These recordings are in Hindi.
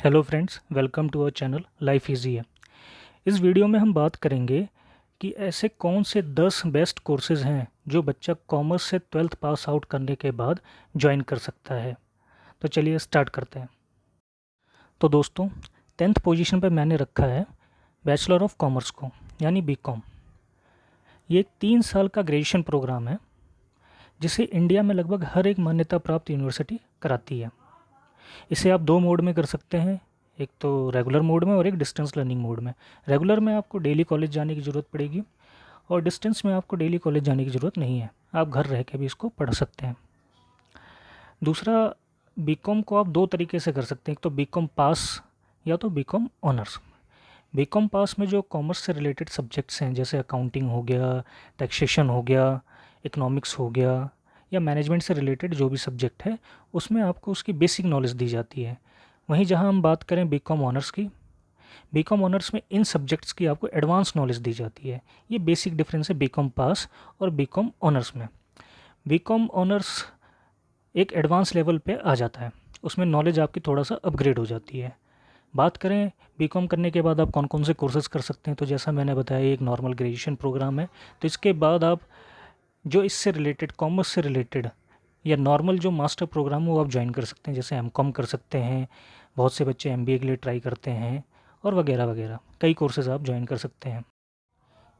Hello friends, welcome to our channel life easy है। इस वीडियो में हम बात करेंगे कि ऐसे कौन से 10 बेस्ट कोर्सेज हैं जो बच्चा कॉमर्स से 12th पास आउट करने के बाद ज्वाइन कर सकता है। तो चलिए स्टार्ट करते हैं। तो दोस्तों, 10th पोजीशन पर मैंने रखा है बैचलर ऑफ कॉमर्स को, यानी बीकॉम। ये एक 3 साल का ग्रेजुएशन प्रोग्राम है जिसे इंडिया में लगभग हर एक मान्यता प्राप्त यूनिवर्सिटी कराती है। इसे आप 2 मोड में कर सकते हैं, एक तो रेगुलर मोड में और एक डिस्टेंस लर्निंग मोड में। रेगुलर में आपको डेली कॉलेज जाने की ज़रूरत पड़ेगी और डिस्टेंस में आपको डेली कॉलेज जाने की ज़रूरत नहीं है, आप घर रह के भी इसको पढ़ सकते हैं। दूसरा, बीकॉम को आप 2 तरीके से कर सकते हैं, एक तो बीकॉम पास या तो बीकॉम ऑनर्स। बीकॉम पास में जो कॉमर्स से रिलेटेड सब्जेक्ट्स हैं, जैसे अकाउंटिंग हो गया, टैक्सेशन हो गया, इकोनॉमिक्स हो गया, या मैनेजमेंट से रिलेटेड जो भी सब्जेक्ट है, उसमें आपको उसकी बेसिक नॉलेज दी जाती है। वहीं जहां हम बात करें बीकॉम ऑनर्स की, बीकॉम ऑनर्स में इन सब्जेक्ट्स की आपको एडवांस नॉलेज दी जाती है। ये बेसिक डिफरेंस है बीकॉम पास और बीकॉम ऑनर्स में। बीकॉम ऑनर्स एक एडवांस लेवल पे आ जाता है, उसमें नॉलेज आपकी थोड़ा सा अपग्रेड हो जाती है। बात करें बीकॉम करने के बाद आप कौन कौन से कोर्सेज़ कर सकते हैं, तो जैसा मैंने बताया एक नॉर्मल ग्रेजुएशन प्रोग्राम है। तो इसके बाद आप जो इससे रिलेटेड, कॉमर्स से रिलेटेड या नॉर्मल जो मास्टर प्रोग्राम हो वो आप ज्वाइन कर सकते हैं, जैसे एमकॉम कर सकते हैं, बहुत से बच्चे एमबीए के लिए ट्राई करते हैं, और वगैरह वगैरह कई कोर्सेज़ आप ज्वाइन कर सकते हैं।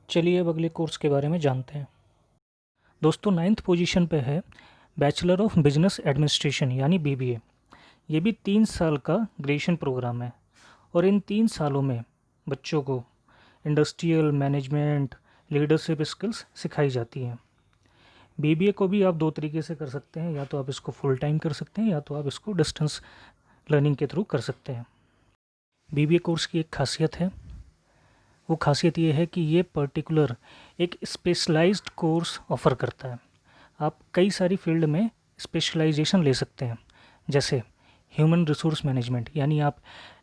चलिए अब अगले कोर्स के बारे में जानते हैं। दोस्तों, 9th पोजीशन पे है बैचलर ऑफ बिजनेस एडमिनिस्ट्रेशन, यानी बीबीए। ये भी 3 साल का ग्रेजुएशन प्रोग्राम है और इन 3 सालों में बच्चों को इंडस्ट्रियल मैनेजमेंट, लीडरशिप स्किल्स सिखाई जाती हैं। बीबीए को भी आप 2 तरीके से कर सकते हैं, या तो आप इसको फुल टाइम कर सकते हैं या तो आप इसको डिस्टेंस लर्निंग के थ्रू कर सकते हैं। बीबीए कोर्स की एक खासियत है, वो खासियत ये है कि ये पर्टिकुलर एक स्पेशलाइज्ड कोर्स ऑफ़र करता है। आप कई सारी फील्ड में स्पेशलाइजेशन ले सकते हैं, जैसे ह्यूमन रिसोर्स मैनेजमेंट, यानी आप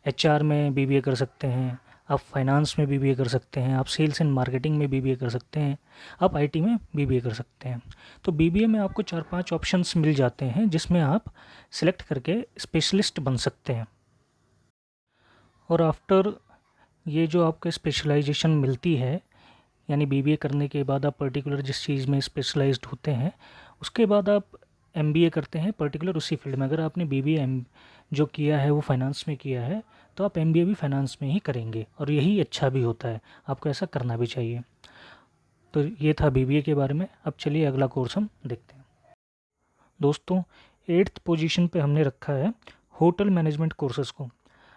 एचआर में बीबीए कर सकते हैं, आप फाइनेंस में बीबीए कर सकते हैं, आप सेल्स एंड मार्केटिंग में बीबीए कर सकते हैं, आप आईटी में बीबीए कर सकते हैं। तो बीबीए में आपको 4-5 ऑप्शंस मिल जाते हैं जिसमें आप सिलेक्ट करके स्पेशलिस्ट बन सकते हैं। और आफ्टर ये जो आपको स्पेशलाइजेशन मिलती है, यानी बीबीए करने के बाद आप पर्टिकुलर जिस चीज़ में स्पेशलाइज्ड होते हैं, उसके बाद आप एमबीए करते हैं पर्टिकुलर उसी फील्ड में। अगर आपने बीबीए एम जो किया है वो फाइनेंस में किया है, तो आप एमबीए भी फाइनेंस में ही करेंगे, और यही अच्छा भी होता है, आपको ऐसा करना भी चाहिए। तो ये था बीबीए के बारे में। अब चलिए अगला कोर्स हम देखते हैं। दोस्तों, 8th पोजीशन पे हमने रखा है होटल मैनेजमेंट कोर्सेज़ को।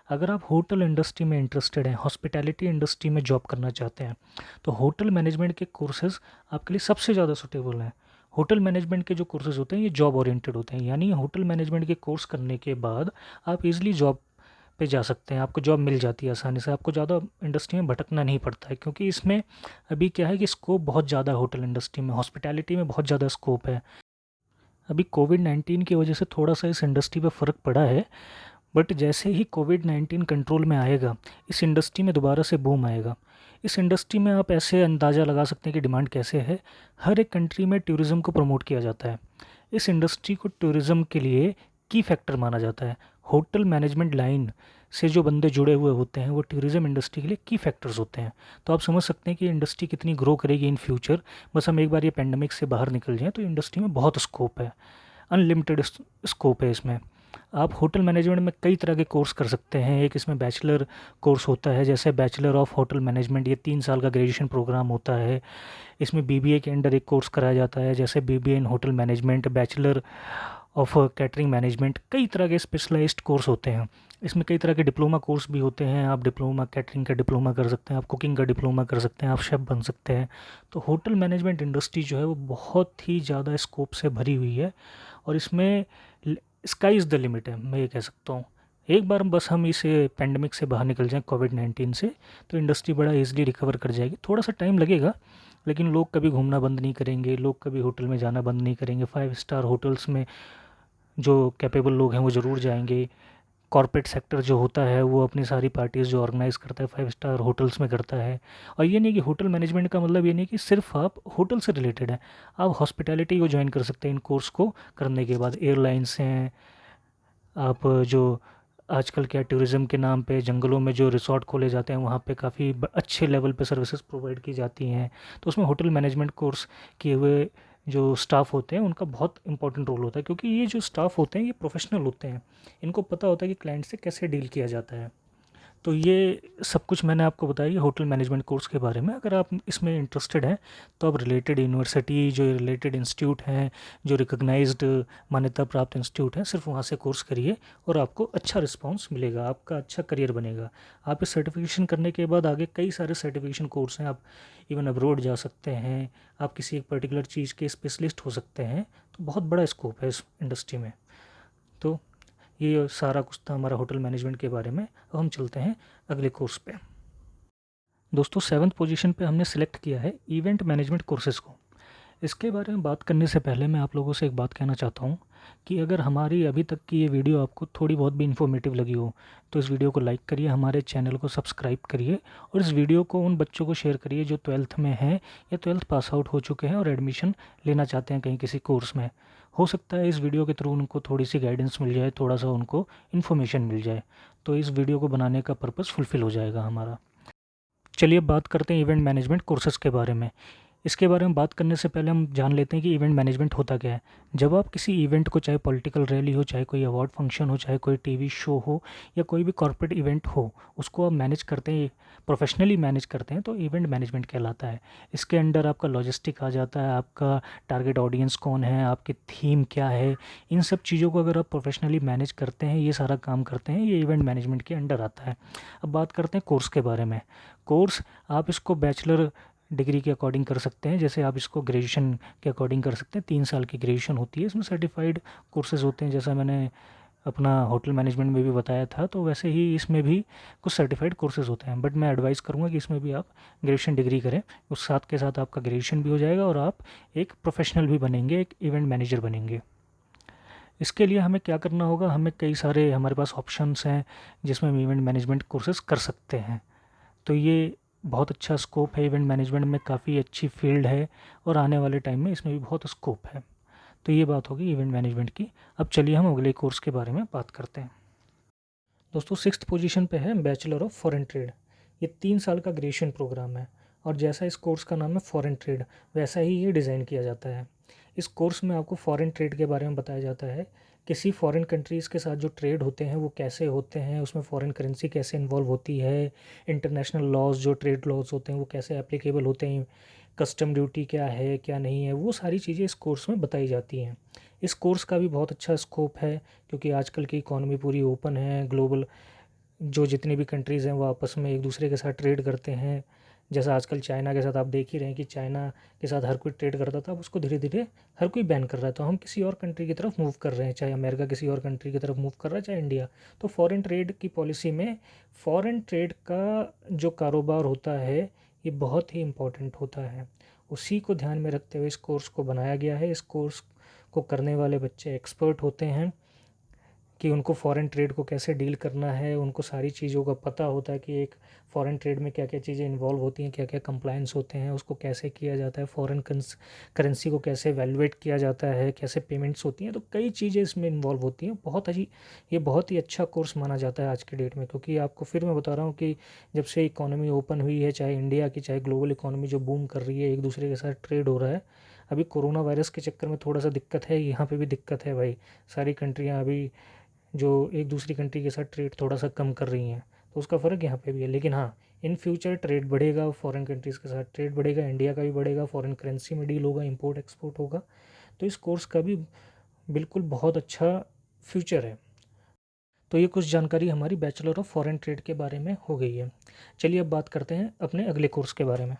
अगर आप होटल इंडस्ट्री में इंटरेस्टेड हैं, हॉस्पिटैलिटी इंडस्ट्री में जॉब करना चाहते हैं, तो होटल मैनेजमेंट के कोर्सेज़ आपके लिए सबसे ज़्यादा सूटेबल हैं। होटल मैनेजमेंट के जो कोर्सेज़ होते हैं ये जॉब ओरिएंटेड होते हैं, यानी होटल मैनेजमेंट के कोर्स करने के बाद आप इजीली जॉब पे जा सकते हैं, आपको जॉब मिल जाती है आसानी से, आपको ज़्यादा इंडस्ट्री में भटकना नहीं पड़ता है, क्योंकि इसमें अभी क्या है कि स्कोप बहुत ज़्यादा है। होटल इंडस्ट्री में, हॉस्पिटैलिटी में बहुत ज़्यादा स्कोप है। अभी कोविड-19 की वजह से थोड़ा सा इस इंडस्ट्री पे फ़र्क पड़ा है, बट जैसे ही कोविड-19 कंट्रोल में आएगा, इस इंडस्ट्री में दोबारा से बूम आएगा। इस इंडस्ट्री में आप ऐसे अंदाज़ा लगा सकते हैं कि डिमांड कैसे है। हर एक कंट्री में टूरिज़्म को प्रमोट किया जाता है। इस इंडस्ट्री को टूरिज़्म के लिए की फैक्टर माना जाता है। होटल मैनेजमेंट लाइन से जो बंदे जुड़े हुए होते हैं वो टूरिज़्म इंडस्ट्री के लिए की फैक्टर्स होते हैं। तो आप समझ सकते हैं कि इंडस्ट्री कितनी ग्रो करेगी इन फ्यूचर। बस हम एक बार ये पेंडेमिक से बाहर निकल जाएँ तो इंडस्ट्री में बहुत स्कोप है, अनलिमिटेड स्कोप है इसमें। आप होटल मैनेजमेंट में कई तरह के कोर्स कर सकते हैं। एक इसमें बैचलर कोर्स होता है, जैसे बैचलर ऑफ होटल मैनेजमेंट, ये 3 साल का ग्रेजुएशन प्रोग्राम होता है। इसमें बीबीए के अंडर एक कोर्स कराया जाता है, जैसे BBA in hotel management, bachelor of catering management, कई तरह के स्पेशलाइज्ड कोर्स होते हैं। इसमें कई तरह के डिप्लोमा कोर्स भी होते हैं। आप डिप्लोमा कैटरिंग का डिप्लोमा कर सकते हैं, आप कुकिंग का डिप्लोमा कर सकते हैं, आप शेफ़ बन सकते हैं। तो होटल मैनेजमेंट इंडस्ट्री जो है वो बहुत ही ज़्यादा स्कोप से भरी हुई है, और इसमें स्काई इज़ द लिमिट है, मैं ये कह सकता हूँ। एक बार बस हम इस पेंडेमिक से बाहर निकल जाएँ, कोविड-19 से, तो इंडस्ट्री बड़ा ईज़िली रिकवर कर जाएगी। थोड़ा सा टाइम लगेगा, लेकिन लोग कभी घूमना बंद नहीं करेंगे, लोग कभी होटल में जाना बंद नहीं करेंगे। 5 स्टार होटल्स में जो कैपेबल लोग हैं वो ज़रूर जाएंगे। कॉर्पोरेट सेक्टर जो होता है वो अपनी सारी पार्टीज़ जो ऑर्गेनाइज़ करता है 5 स्टार होटल्स में करता है। और ये नहीं कि होटल मैनेजमेंट का मतलब ये नहीं कि सिर्फ आप होटल से रिलेटेड है, आप हॉस्पिटैलिटी को ज्वाइन कर सकते हैं इन कोर्स को करने के बाद। एयरलाइंस हैं, आप जो आजकल क्या टूरिज़्म के नाम पे जंगलों में जो रिसॉर्ट खोले जाते हैं वहाँ पे काफ़ी अच्छे लेवल पे सर्विसेज प्रोवाइड की जाती हैं। तो उसमें होटल मैनेजमेंट कोर्स किए हुए जो स्टाफ होते हैं उनका बहुत इंपॉर्टेंट रोल होता है, क्योंकि ये जो स्टाफ होते हैं ये प्रोफेशनल होते हैं। इनको पता होता है कि क्लाइंट से कैसे डील किया जाता है। तो ये सब कुछ मैंने आपको बताया होटल मैनेजमेंट कोर्स के बारे में। अगर आप इसमें इंटरेस्टेड हैं तो आप रिलेटेड यूनिवर्सिटी, जो रिलेटेड इंस्टीट्यूट हैं, जो रिकॉग्नाइज्ड मान्यता प्राप्त इंस्टीट्यूट हैं, सिर्फ वहाँ से कोर्स करिए और आपको अच्छा रिस्पांस मिलेगा, आपका अच्छा करियर बनेगा। आप इस सर्टिफिकेशन करने के बाद आगे कई सारे सर्टिफिकेशन कोर्स हैं, आप इवन अब्रॉड जा सकते हैं, आप किसी एक पर्टिकुलर चीज़ के स्पेशलिस्ट हो सकते हैं। तो बहुत बड़ा स्कोप है इस इंडस्ट्री में। तो ये सारा कुछ था हमारा होटल मैनेजमेंट के बारे में। अब हम चलते हैं अगले कोर्स पे। दोस्तों 7th पोजीशन पे हमने सेलेक्ट किया है इवेंट मैनेजमेंट कोर्सेज़ को। इसके बारे में बात करने से पहले मैं आप लोगों से एक बात कहना चाहता हूँ कि अगर हमारी अभी तक की ये वीडियो आपको थोड़ी बहुत भी इन्फॉर्मेटिव लगी हो तो इस वीडियो को लाइक करिए, हमारे चैनल को सब्सक्राइब करिए और इस वीडियो को उन बच्चों को शेयर करिए जो 12th में हैं या 12th पास आउट हो चुके हैं और एडमिशन लेना चाहते हैं कहीं किसी कोर्स में। हो सकता है इस वीडियो के थ्रू उनको थोड़ी सी गाइडेंस मिल जाए, थोड़ा सा उनको इन्फॉर्मेशन मिल जाए, तो इस वीडियो को बनाने का पर्पज़ फुलफ़िल हो जाएगा हमारा। चलिए अब बात करते हैं इवेंट मैनेजमेंट कोर्सेज़ के बारे में। इसके बारे में बात करने से पहले हम जान लेते हैं कि इवेंट मैनेजमेंट होता क्या है। जब आप किसी इवेंट को, चाहे पॉलिटिकल रैली हो, चाहे कोई अवार्ड फंक्शन हो, चाहे कोई टीवी शो हो या कोई भी कॉर्पोरेट इवेंट हो, उसको आप मैनेज करते हैं, प्रोफेशनली मैनेज करते हैं, तो इवेंट मैनेजमेंट कहलाता है। इसके अंडर आपका लॉजिस्टिक आ जाता है, आपका टारगेट ऑडियंस कौन है, आपकी थीम क्या है, इन सब चीज़ों को अगर आप प्रोफेशनली मैनेज करते हैं, ये सारा काम करते हैं, ये इवेंट मैनेजमेंट के अंडर आता है। अब बात करते हैं कोर्स के बारे में। कोर्स आप इसको बैचलर डिग्री के अकॉर्डिंग कर सकते हैं, जैसे आप इसको ग्रेजुएशन के अकॉर्डिंग कर सकते हैं। 3 साल की ग्रेजुएशन होती है, इसमें सर्टिफाइड कोर्सेज़ होते हैं, जैसा मैंने अपना होटल मैनेजमेंट में भी बताया था, तो वैसे ही इसमें भी कुछ सर्टिफाइड कोर्सेज़ होते हैं। बट मैं एडवाइस करूँगा कि इसमें भी आप ग्रेजुएशन डिग्री करें, उस साथ के साथ आपका ग्रेजुएशन भी हो जाएगा और आप एक प्रोफेशनल भी बनेंगे, एक इवेंट मैनेजर बनेंगे। इसके लिए हमें क्या करना होगा, हमें कई सारे हमारे पास ऑप्शंस हैं जिसमें हम इवेंट मैनेजमेंट कोर्सेज़ कर सकते हैं। तो ये बहुत अच्छा स्कोप है, इवेंट मैनेजमेंट में काफ़ी अच्छी फील्ड है और आने वाले टाइम में इसमें भी बहुत स्कोप है। तो ये बात होगी इवेंट मैनेजमेंट की। अब चलिए हम अगले कोर्स के बारे में बात करते हैं। दोस्तों 6th पोजीशन पे है बैचलर ऑफ फॉरेन ट्रेड। ये 3 साल का ग्रेजुएशन प्रोग्राम है और जैसा इस कोर्स का नाम है फॉरेन ट्रेड, वैसा ही ये डिज़ाइन किया जाता है। इस कोर्स में आपको फॉरेन ट्रेड के बारे में बताया जाता है, किसी फॉरेन कंट्रीज़ के साथ जो ट्रेड होते हैं वो कैसे होते हैं, उसमें फॉरेन करेंसी कैसे इन्वॉल्व होती है, इंटरनेशनल लॉज जो ट्रेड लॉज होते हैं वो कैसे एप्लीकेबल होते हैं, कस्टम ड्यूटी क्या है क्या नहीं है, वो सारी चीज़ें इस कोर्स में बताई जाती हैं। इस कोर्स का भी बहुत अच्छा स्कोप है, क्योंकि आजकल की इकॉनमी पूरी ओपन है, ग्लोबल जो जितनी भी कंट्रीज़ हैं वो आपस में एक दूसरे के साथ ट्रेड करते हैं। जैसा आजकल चाइना के साथ आप देख ही रहे हैं कि चाइना के साथ हर कोई ट्रेड करता था, अब उसको धीरे धीरे हर कोई बैन कर रहा है। तो हम किसी और कंट्री की तरफ मूव कर रहे हैं, चाहे अमेरिका किसी और कंट्री की तरफ मूव कर रहा है, चाहे इंडिया। तो फॉरेन ट्रेड की पॉलिसी में फॉरेन ट्रेड का जो कारोबार होता है ये बहुत ही इम्पोर्टेंट होता है। उसी को ध्यान में रखते हुए इस कोर्स को बनाया गया है। इस कोर्स को करने वाले बच्चे एक्सपर्ट होते हैं कि उनको फ़ॉरेन ट्रेड को कैसे डील करना है, उनको सारी चीज़ों का पता होता है कि एक फ़ॉरेन ट्रेड में क्या क्या चीज़ें इन्वॉल्व होती हैं, क्या क्या कंप्लायंस होते हैं, उसको कैसे किया जाता है, फ़ॉरेन करेंसी को कैसे वैल्यूएट किया जाता है, कैसे पेमेंट्स होती हैं। तो कई चीज़ें इसमें इन्वॉल्व होती हैं। ये बहुत ही अच्छा कोर्स माना जाता है आज की डेट में, क्योंकि आपको फिर मैं बता रहा हूँ कि जब से इकोनॉमी ओपन हुई है, चाहे इंडिया की चाहे ग्लोबल इकोनॉमी जो बूम कर रही है, एक दूसरे के साथ ट्रेड हो रहा है। अभी कोरोना वायरस के चक्कर में थोड़ा सा दिक्कत है, यहाँ पे भी दिक्कत है भाई। सारी कंट्रियाँ अभी जो एक दूसरी कंट्री के साथ ट्रेड थोड़ा सा कम कर रही हैं, तो उसका फ़र्क यहाँ पे भी है। लेकिन हाँ, इन फ्यूचर ट्रेड बढ़ेगा, फॉरेन कंट्रीज़ के साथ ट्रेड बढ़ेगा, इंडिया का भी बढ़ेगा, फॉरेन करेंसी में डील होगा, इंपोर्ट एक्सपोर्ट होगा। तो इस कोर्स का भी बिल्कुल बहुत अच्छा फ्यूचर है। तो ये कुछ जानकारी हमारी बैचलर ऑफ फॉरेन ट्रेड के बारे में हो गई है। चलिए अब बात करते हैं अपने अगले कोर्स के बारे में।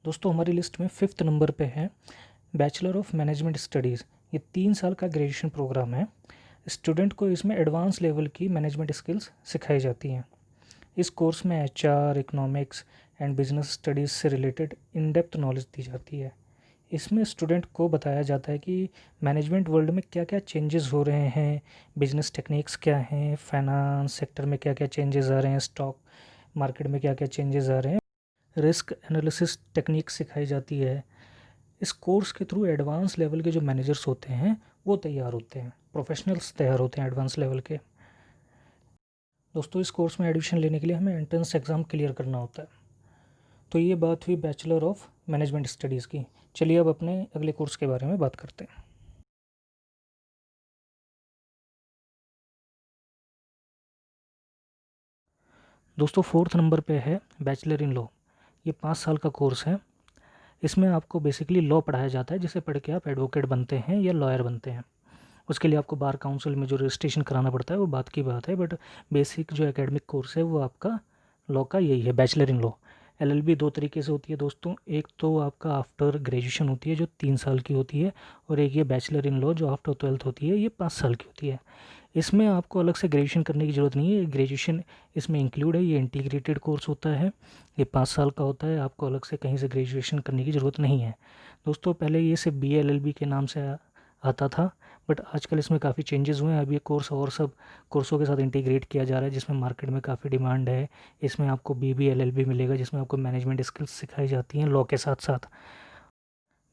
दोस्तों हमारी लिस्ट में 5th नंबर पे है बैचलर ऑफ मैनेजमेंट स्टडीज़। ये 3 साल का ग्रेजुएशन प्रोग्राम है। स्टूडेंट को इसमें एडवांस लेवल की मैनेजमेंट स्किल्स सिखाई जाती हैं। इस कोर्स में HR, economics and business studies से रिलेटेड इन डेप्थ नॉलेज दी जाती है। इसमें स्टूडेंट को बताया जाता है कि मैनेजमेंट वर्ल्ड में क्या क्या चेंजेस हो रहे हैं, बिजनेस टेक्निक्स क्या हैं, फाइनेंस सेक्टर में क्या क्या चेंजेस आ रहे हैं, स्टॉक मार्केट में क्या क्या चेंजेस आ रहे हैं, रिस्क एनालिसिस टेक्निक सिखाई जाती है। इस कोर्स के थ्रू एडवांस लेवल के जो मैनेजर्स होते हैं वो तैयार होते हैं, प्रोफेशनल्स तैयार होते हैं एडवांस लेवल के। दोस्तों इस कोर्स में एडमिशन लेने के लिए हमें एंट्रेंस एग्ज़ाम क्लियर करना होता है। तो ये बात हुई बैचलर ऑफ मैनेजमेंट स्टडीज़ की। चलिए अब अपने अगले कोर्स के बारे में बात करते हैं। दोस्तों 4th नंबर पे है बैचलर इन लॉ। ये 5 साल का कोर्स है। इसमें आपको बेसिकली लॉ पढ़ाया जाता है, जिसे पढ़ के आप एडवोकेट बनते हैं या लॉयर बनते हैं। उसके लिए आपको बार काउंसिल में जो रजिस्ट्रेशन कराना पड़ता है वो बात की बात है, बट बेसिक जो एकेडमिक कोर्स है वो आपका लॉ का यही है, बैचलर इन लॉ। एलएलबी 2 तरीके से होती है दोस्तों। एक तो आपका आफ्टर ग्रेजुएशन होती है जो 3 साल की होती है, और एक ये बैचलर इन लॉ जो आफ्टर 12th होती है, ये 5 साल की होती है। इसमें आपको अलग से ग्रेजुएशन करने की ज़रूरत नहीं है, ग्रेजुएशन इसमें इंक्लूड है। ये इंटीग्रेटेड कोर्स होता है, ये 5 साल का होता है, आपको अलग से कहीं से ग्रेजुएशन करने की ज़रूरत नहीं है। दोस्तों पहले ये सिर्फ बी एल के नाम से आता था, बट आजकल इसमें काफ़ी चेंजेस हुए हैं। अब ये कोर्स और सब कोर्सों के साथ इंटीग्रेट किया जा रहा है, जिसमें मार्केट में काफ़ी डिमांड है। इसमें आपको BBLLB मिलेगा, जिसमें आपको मैनेजमेंट स्किल्स सिखाई जाती हैं लॉ के साथ साथ।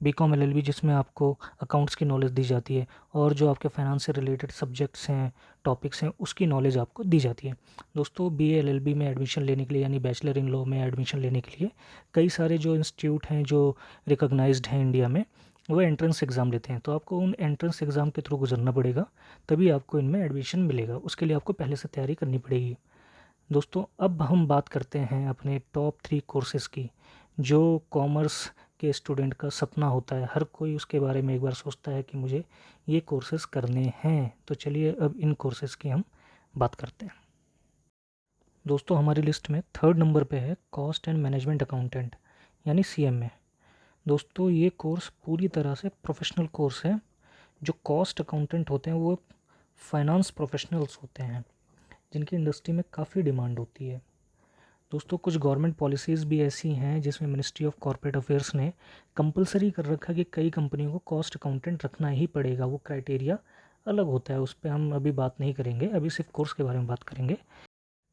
BCom LLB जिसमें आपको अकाउंट्स की नॉलेज दी जाती है, और जो आपके फाइनेंस से रिलेटेड सब्जेक्ट्स हैं, टॉपिक्स हैं, उसकी नॉलेज आपको दी जाती है। दोस्तों BA-LLB में एडमिशन लेने के लिए, यानी बैचलर इन लॉ में एडमिशन लेने के लिए, कई सारे जो इंस्टीट्यूट हैं जो रिकॉग्नाइज्ड हैं इंडिया में, वो एंट्रेंस एग्ज़ाम लेते हैं। तो आपको उन एंट्रेंस एग्ज़ाम के थ्रू गुजरना पड़ेगा, तभी आपको इनमें एडमिशन मिलेगा। उसके लिए आपको पहले से तैयारी करनी पड़ेगी। दोस्तों अब हम बात करते हैं अपने टॉप 3 कोर्सेज़ की, जो कॉमर्स के स्टूडेंट का सपना होता है। हर कोई उसके बारे में एक बार सोचता है कि मुझे ये कोर्सेज़ करने हैं। तो चलिए अब इन कोर्सेज़ की हम बात करते हैं। दोस्तों हमारी लिस्ट में 3rd नंबर पे है कॉस्ट एंड मैनेजमेंट अकाउंटेंट, यानी CMA। दोस्तों ये कोर्स पूरी तरह से प्रोफेशनल कोर्स है। जो कॉस्ट अकाउंटेंट होते हैं वो फाइनेंस प्रोफेशनल्स होते हैं, जिनकी इंडस्ट्री में काफ़ी डिमांड होती है। दोस्तों कुछ गवर्नमेंट पॉलिसीज़ भी ऐसी हैं जिसमें मिनिस्ट्री ऑफ कॉर्पोरेट अफेयर्स ने कंपलसरी कर रखा है कि कई कंपनियों को कॉस्ट अकाउंटेंट रखना ही पड़ेगा। वो क्राइटेरिया अलग होता है, उस पर हम अभी बात नहीं करेंगे, अभी सिर्फ कोर्स के बारे में बात करेंगे।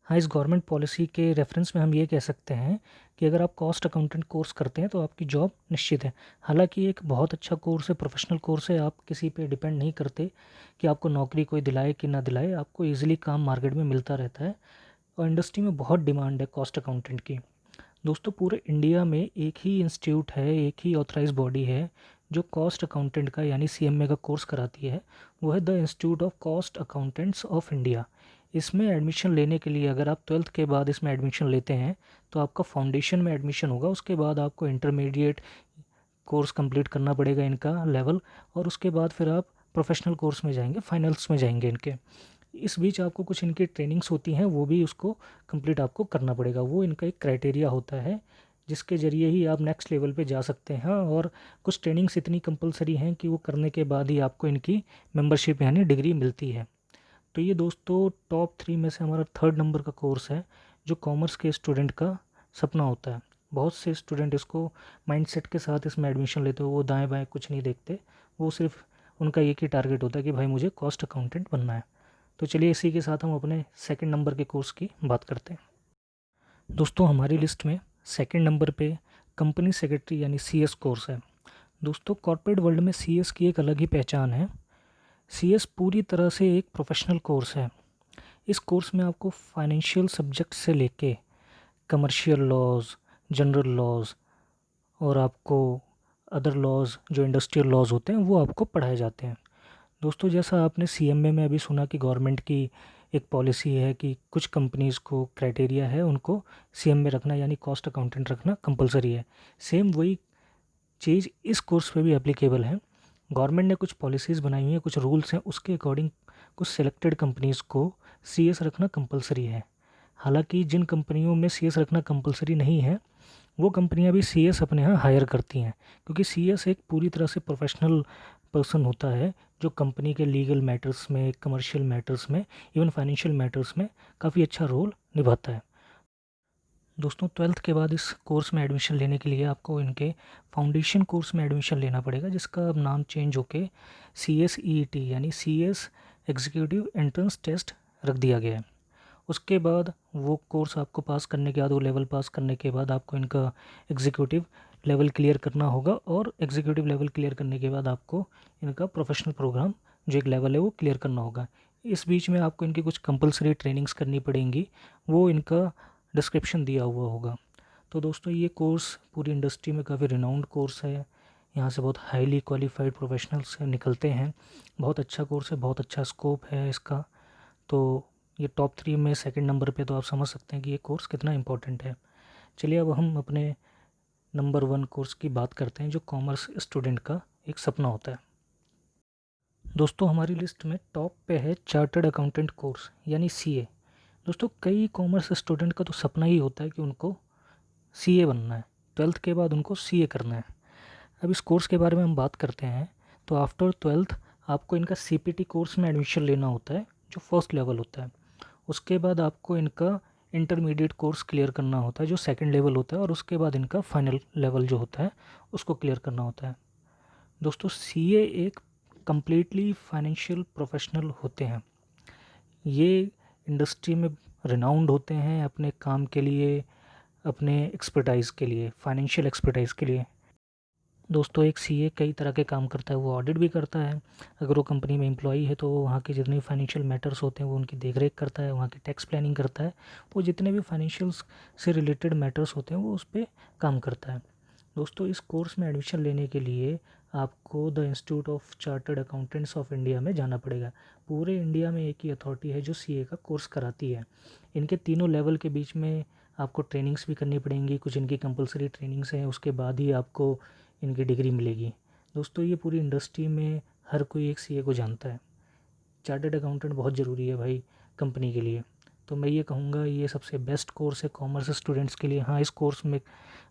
हाँ, इस गवर्नमेंट पॉलिसी के रेफरेंस में हम ये कह सकते हैं कि अगर आप कॉस्ट अकाउंटेंट कोर्स करते हैं तो आपकी जॉब निश्चित है। हालांकि एक बहुत अच्छा कोर्स है, प्रोफेशनल कोर्स है, आप किसी पे डिपेंड नहीं करते कि आपको नौकरी कोई दिलाए कि ना दिलाए, आपको ईजिली काम मार्केट में मिलता रहता है, और इंडस्ट्री में बहुत डिमांड है कॉस्ट अकाउंटेंट की। दोस्तों पूरे इंडिया में एक ही इंस्टीट्यूट है, एक ही ऑथराइज बॉडी है जो कॉस्ट अकाउंटेंट का यानी CMA का कोर्स कराती है। वो है the institute of cost accountants of India. इसमें एडमिशन लेने के लिए अगर आप 12th के बाद इसमें एडमिशन लेते हैं तो आपका फाउंडेशन में एडमिशन होगा, उसके बाद आपको इंटरमीडिएट कोर्स कंप्लीट करना पड़ेगा इनका लेवल, और उसके बाद फिर आप प्रोफेशनल कोर्स में जाएंगे, फाइनल्स में जाएंगे इनके। इस बीच आपको कुछ इनकी ट्रेनिंग्स होती हैं, वो भी उसको कंप्लीट आपको करना पड़ेगा। वो इनका एक क्राइटेरिया होता है जिसके ज़रिए ही आप नेक्स्ट लेवल पे जा सकते हैं, और कुछ ट्रेनिंग्स इतनी कंपलसरी हैं कि वो करने के बाद ही आपको इनकी मेंबरशिप यानी डिग्री मिलती है। तो ये दोस्तों टॉप 3 में से हमारा 3rd नंबर का कोर्स है जो कॉमर्स के स्टूडेंट का सपना होता है। बहुत से स्टूडेंट इसको माइंडसेट के साथ इसमें एडमिशन लेते हो, वो दाएँ बाएँ कुछ नहीं देखते, वो सिर्फ उनका एक ही टारगेट होता है कि भाई मुझे कॉस्ट अकाउंटेंट बनना है। तो चलिए इसी के साथ हम अपने 2nd नंबर के कोर्स की बात करते हैं। दोस्तों हमारी लिस्ट में 2nd नंबर पे कंपनी सेक्रेटरी यानी CS कोर्स है। दोस्तों कॉर्पोरेट वर्ल्ड में CS की एक अलग ही पहचान है। CS पूरी तरह से एक प्रोफेशनल कोर्स है। इस कोर्स में आपको फाइनेंशियल सब्जेक्ट से लेके कमर्शियल लॉज, जनरल लॉज, और आपको अदर लॉज जो इंडस्ट्रियल लॉज होते हैं वो आपको पढ़ाए जाते हैं। दोस्तों जैसा आपने CMA में अभी सुना कि गवर्नमेंट की एक पॉलिसी है कि कुछ कंपनीज़ को क्राइटेरिया है उनको CMA रखना यानी कॉस्ट अकाउंटेंट रखना कंपलसरी है, सेम वही चीज़ इस कोर्स पे भी एप्लीकेबल है। गवर्नमेंट ने कुछ पॉलिसीज़ बनाई हुई हैं, कुछ रूल्स हैं, उसके अकॉर्डिंग कुछ सिलेक्टेड कंपनीज़ को CS रखना कंपलसरी है। हालांकि जिन कंपनियों में CS रखना कंपलसरी नहीं है वो कंपनियां भी CS अपने यहाँ हायर करती हैं, क्योंकि CS एक पूरी तरह से प्रोफेशनल पर्सन होता है जो कंपनी के लीगल मैटर्स में, कमर्शियल मैटर्स में, इवन फाइनेंशियल मैटर्स में काफ़ी अच्छा रोल निभाता है। दोस्तों 12th के बाद इस कोर्स में एडमिशन लेने के लिए आपको इनके फाउंडेशन कोर्स में एडमिशन लेना पड़ेगा, जिसका अब नाम चेंज होके CSEET यानी CS एग्जीक्यूटिव एंट्रेंस टेस्ट रख दिया गया है। उसके बाद वो कोर्स आपको पास करने के बाद, वो लेवल पास करने के बाद आपको इनका एग्जीक्यूटिव लेवल क्लियर करना होगा और एग्जीक्यूटिव लेवल क्लियर करने के बाद आपको इनका प्रोफेशनल प्रोग्राम जो एक लेवल है वो क्लियर करना होगा। इस बीच में आपको इनकी कुछ कंपलसरी ट्रेनिंग्स करनी पड़ेंगी, वो इनका डिस्क्रिप्शन दिया हुआ होगा। तो दोस्तों ये कोर्स पूरी इंडस्ट्री में काफ़ी रिनाउंड कोर्स है, यहाँ से बहुत हाईली क्वालिफाइड प्रोफेशनल्स निकलते हैं। बहुत अच्छा कोर्स है, बहुत अच्छा स्कोप है इसका। तो ये टॉप 3 में सेकंड नंबर पे, तो आप समझ सकते हैं कि ये कोर्स कितना इम्पोर्टेंट है। चलिए अब हम अपने नंबर 1 कोर्स की बात करते हैं जो कॉमर्स स्टूडेंट का एक सपना होता है। दोस्तों हमारी लिस्ट में टॉप पे है चार्टर्ड अकाउंटेंट कोर्स यानी सीए। दोस्तों कई कॉमर्स स्टूडेंट का तो सपना ही होता है कि उनको सीए बनना है, 12th के बाद उनको सीए करना है। अब इस कोर्स के बारे में हम बात करते हैं तो आफ्टर 12th आपको इनका सीपीटी कोर्स में एडमिशन लेना होता है जो फर्स्ट लेवल होता है। उसके बाद आपको इनका इंटरमीडिएट कोर्स क्लियर करना होता है जो सेकंड लेवल होता है, और उसके बाद इनका फाइनल लेवल जो होता है उसको क्लियर करना होता है। दोस्तों सीए एक कम्प्लीटली फाइनेंशियल प्रोफेशनल होते हैं। ये इंडस्ट्री में रिनाउंड होते हैं अपने काम के लिए, अपने एक्सपर्टाइज़ के लिए, फाइनेंशियल एक्सपर्टाइज़ के लिए। दोस्तों एक सीए कई तरह के काम करता है, वो ऑडिट भी करता है, अगर वो कंपनी में एम्प्लॉई है तो वहाँ के जितने फाइनेंशियल मैटर्स होते हैं वो उनकी देखरेख करता है, वहाँ की टैक्स प्लानिंग करता है, वो जितने भी फाइनेंशियल्स से रिलेटेड मैटर्स होते हैं वो उस पर काम करता है। दोस्तों इस कोर्स में एडमिशन लेने के लिए आपको the institute of chartered accountants of India में जाना पड़ेगा। पूरे इंडिया में एक ही अथॉरिटी है जो सीए का कोर्स कराती है। इनके तीनों लेवल के बीच में आपको ट्रेनिंग्स भी करनी पड़ेंगी, कुछ इनकी कंपलसरी ट्रेनिंग्स हैं, उसके बाद ही आपको इनकी डिग्री मिलेगी। दोस्तों ये पूरी इंडस्ट्री में हर कोई एक सीए को जानता है। चार्टर्ड अकाउंटेंट बहुत ज़रूरी है भाई कंपनी के लिए। तो मैं ये कहूँगा ये सबसे बेस्ट कोर्स है कॉमर्स स्टूडेंट्स के लिए। हाँ इस कोर्स में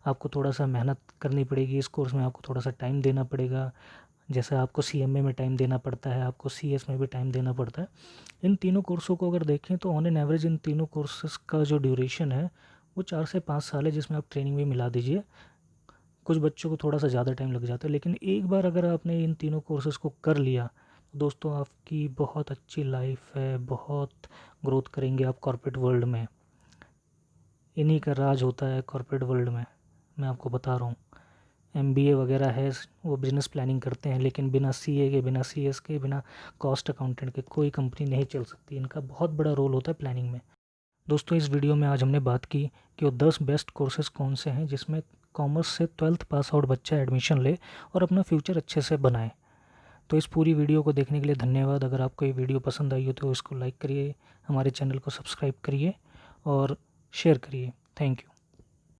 आपको थोड़ा सा मेहनत करनी पड़ेगी, इस कोर्स में आपको थोड़ा सा टाइम देना पड़ेगा। जैसे आपको सीएमए में टाइम देना पड़ता है, आपको सीएस में भी टाइम देना पड़ता है। इन तीनों कोर्सों को अगर देखें तो ऑन एन एवरेज इन तीनों कोर्सेज़ का जो ड्यूरेशन है वो 4 से 5 साल है, जिसमें आप ट्रेनिंग भी मिला दीजिए। कुछ बच्चों को थोड़ा सा ज़्यादा टाइम लग जाता है, लेकिन एक बार अगर आपने इन तीनों कोर्सेज़ को कर लिया तो दोस्तों आपकी बहुत अच्छी लाइफ है, बहुत ग्रोथ करेंगे आप कॉर्पोरेट वर्ल्ड में। इन्हीं का राज होता है कॉर्पोरेट वर्ल्ड में, मैं आपको बता रहा हूँ। एमबीए वगैरह है वो बिज़नेस प्लानिंग करते हैं, लेकिन बिना सीए के, बिना सीएस के, बिना कॉस्ट अकाउंटेंट के कोई कंपनी नहीं चल सकती। इनका बहुत बड़ा रोल होता है प्लानिंग में। दोस्तों इस वीडियो में आज हमने बात की कि वो 10 बेस्ट कोर्सेज़ कौन से हैं जिसमें कॉमर्स से 12th पास आउट बच्चा एडमिशन ले और अपना फ्यूचर अच्छे से बनाए। तो इस पूरी वीडियो को देखने के लिए धन्यवाद। अगर आपको ये वीडियो पसंद आई हो तो इसको लाइक करिए, हमारे चैनल को सब्सक्राइब करिए और शेयर करिए। Thank you.